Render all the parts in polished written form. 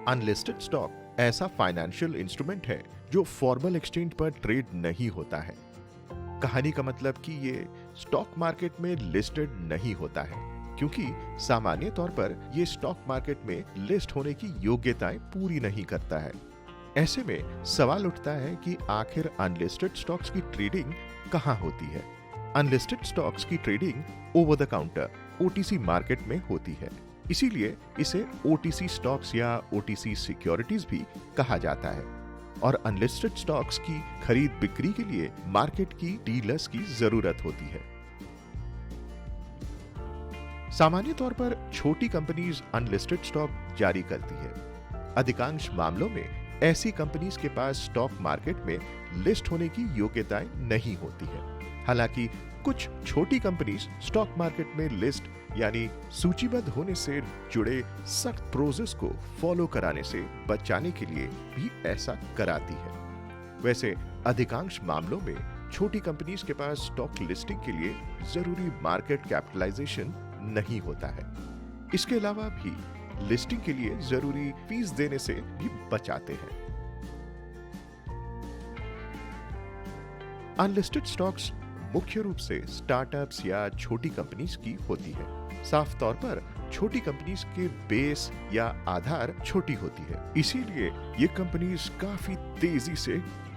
Unlisted stock ऐसा financial instrument है जो फॉर्मल एक्सचेंज पर ट्रेड नहीं होता है। कहानी का मतलब कि ये स्टॉक मार्केट में लिस्टेड नहीं होता है, क्योंकि सामान्य तौर पर ये स्टॉक मार्केट में लिस्ट होने की योग्यताएं पूरी नहीं करता है। ऐसे में सवाल उठता है कि आखिर अनलिस्टेड स्टॉक्स की ट्रेडिंग कहां होती है। अनलिस्टेड स्टॉक्स की trading over the counter OTC market में होती है, इसीलिए इसे OTC स्टॉक्स या OTC सिक्योरिटीज भी कहा जाता है। और अनलिस्टेड स्टॉक्स की खरीद बिक्री के लिए मार्केट की डीलर्स की जरूरत होती है। सामान्य तौर पर छोटी कंपनीज अनलिस्टेड स्टॉक जारी करती है। अधिकांश मामलों में ऐसी कंपनीज के पास स्टॉक मार्केट में लिस्ट होने की योग्यताएं नहीं होती है। हालांकि कुछ छोटी कंपनीज स्टॉक मार्केट में लिस्ट यानी सूचीबद्ध होने से जुड़े सख्त प्रोसेस को फॉलो कराने से बचाने के लिए भी ऐसा कराती है। वैसे अधिकांश मामलों में छोटी कंपनीज के पास स्टॉक लिस्टिंग के लिए जरूरी मार्केट कैपिटलाइजेशन नहीं होता है। इसके अलावा भी लिस्टिंग के लिए जरूरी फीस देने से भी बचाते हैं। अनलिस्टेड स्टॉक्स मुख्य रूप से स्टार्टअप्स या छोटी कंपनीज की होती है। साफ तौर पर छोटी कंपनीज के बेस या आधार छोटी होती है, इसीलिए ये कंपनीज काफी तेजी से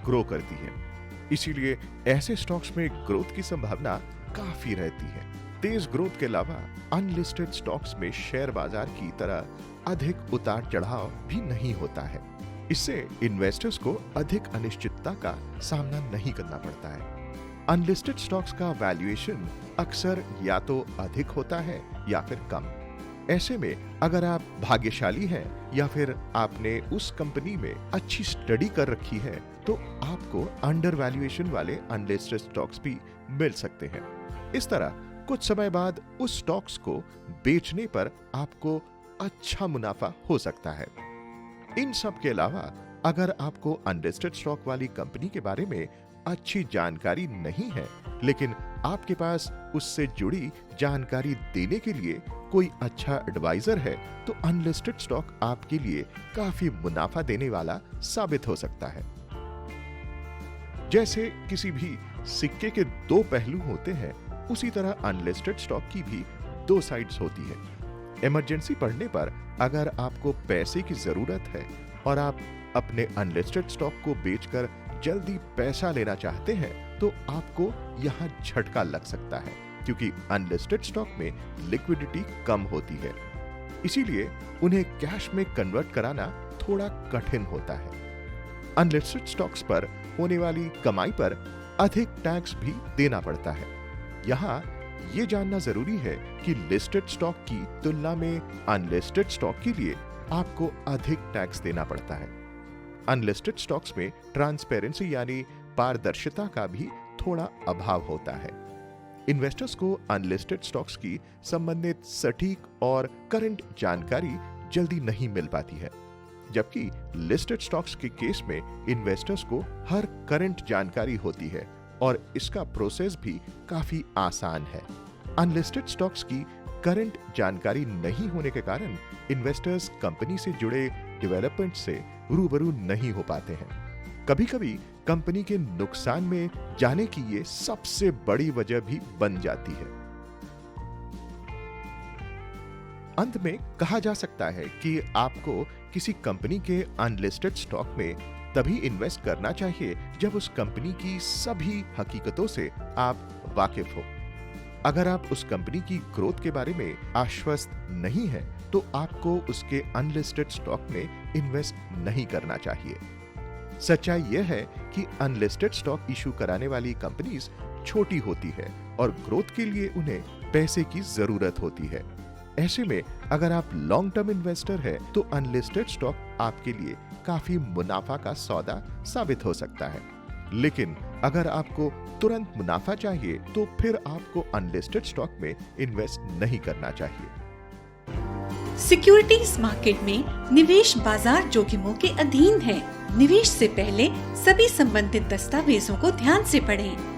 ग्रो करती हैं। इसीलिए ऐसे स्टॉक्स में ग्रोथ की संभावना काफी रहती है। तेज ग्रोथ के अलावा अनलिस्टेड स्टॉक्स में शेयर बाजार की तरह अधिक उतार चढ़ाव भी नहीं होता है। इससे इन्वेस्टर्स को अधिक अनिश्चितता का सामना नहीं करना पड़ता है। अनलिस्टेड स्टॉक्स का वैल्यूएशन अक्सर या तो अधिक होता है या फिर कम। ऐसे में अगर आप भाग्यशाली हैं या फिर आपने उस कंपनी में अच्छी स्टडी कर रखी है, तो आपको अंडर वैल्यूएशन वाले अनलिस्टेड स्टॉक्स भी मिल सकते हैं। इस तरह कुछ समय बाद उस स्टॉक्स को बेचने पर आपको अच्छा मुनाफा हो सकता है। इन सब के अलावा अगर आपको अनलिस्टेड स्टॉक वाली कंपनी के बारे में अच्छी जानकारी नहीं है, लेकिन आपके पास उससे जुड़ी जानकारी देने के लिए कोई अच्छा एडवाइजर है, तो अनलिस्टेड स्टॉक आपके लिए काफी मुनाफा देने वाला साबित हो सकता है। जैसे किसी भी सिक्के के दो पहलू होते हैं, उसी तरह अनलिस्टेड स्टॉक की भी दो साइड्स होती है। इमरजेंसी पड़ने पर अगर आपको पैसे की जरूरत है और आप अपने अनलिस्टेड स्टॉक को बेचकर जल्दी पैसा लेना चाहते हैं, तो आपको यहां झटका लग सकता है, क्योंकि अनलिस्टेड स्टॉक में लिक्विडिटी कम होती है। इसीलिए उन्हें कैश में कन्वर्ट कराना थोड़ा कठिन होता है। अनलिस्टेड स्टॉक्स पर होने वाली कमाई पर अधिक टैक्स भी देना पड़ता है। यहाँ ये जानना जरूरी है कि लिस्टेड स्टॉक की तुलना में अनलिस्टेड स्टॉक के लिए आपको अधिक टैक्स देना पड़ता है। अनलिस्टेड स्टॉक्स में ट्रांसपेरेंसी यानी पारदर्शिता का भी थोड़ा अभाव होता है। इन्वेस्टर्स को अनलिस्टेड स्टॉक्स की संबंधित सटीक और करंट जानकारी जल्दी नहीं मिल पाती है, जबकि लिस्टेड स्टॉक्स के केस में इन्वेस्टर्स को हर करंट जानकारी होती है और इसका प्रोसेस भी काफी आसान है। अनलिस्टेड स्टॉक्स की करंट जानकारी नहीं होने के कारण इन्वेस्टर्स कंपनी से जुड़े डेवलपमेंट से रूबरू नहीं हो पाते हैं। कभी-कभी कंपनी के नुकसान में जाने की ये सबसे बड़ी वजह भी बन जाती है। अंत में कहा जा सकता है कि आपको किसी कंपनी के अनलिस्टेड स्टॉक में तभी इन्वेस्ट करना चाहिए जब उस कंपनी की सभी हकीकतों से आप वाकिफ हो। अगर आप उस कंपनी की ग्रोथ के बारे में आश्वस्त नहीं हैं, तो आपको उसके अनलिस्टेड स्टॉक में इन्वेस्ट नहीं करना चाहिए। सच्चाई यह है कि अनलिस्टेड स्टॉक इशू कराने वाली कंपनीज छोटी होती है और ग्रोथ के लिए उन्हें पैसे की जरूरत होती है। ऐसे में अगर आप लॉन्ग टर्म इन्वेस्टर है, तो अनलिस्टेड स्टॉक आपके लिए काफी मुनाफा का सौदा साबित हो सकता है। लेकिन अगर आपको तुरंत मुनाफा चाहिए, तो फिर आपको अनलिस्टेड स्टॉक में इन्वेस्ट नहीं करना चाहिए। सिक्योरिटीज मार्केट में निवेश बाजार जोखिमों के अधीन है। निवेश से पहले सभी संबंधित दस्तावेजों को ध्यान से पढ़ें।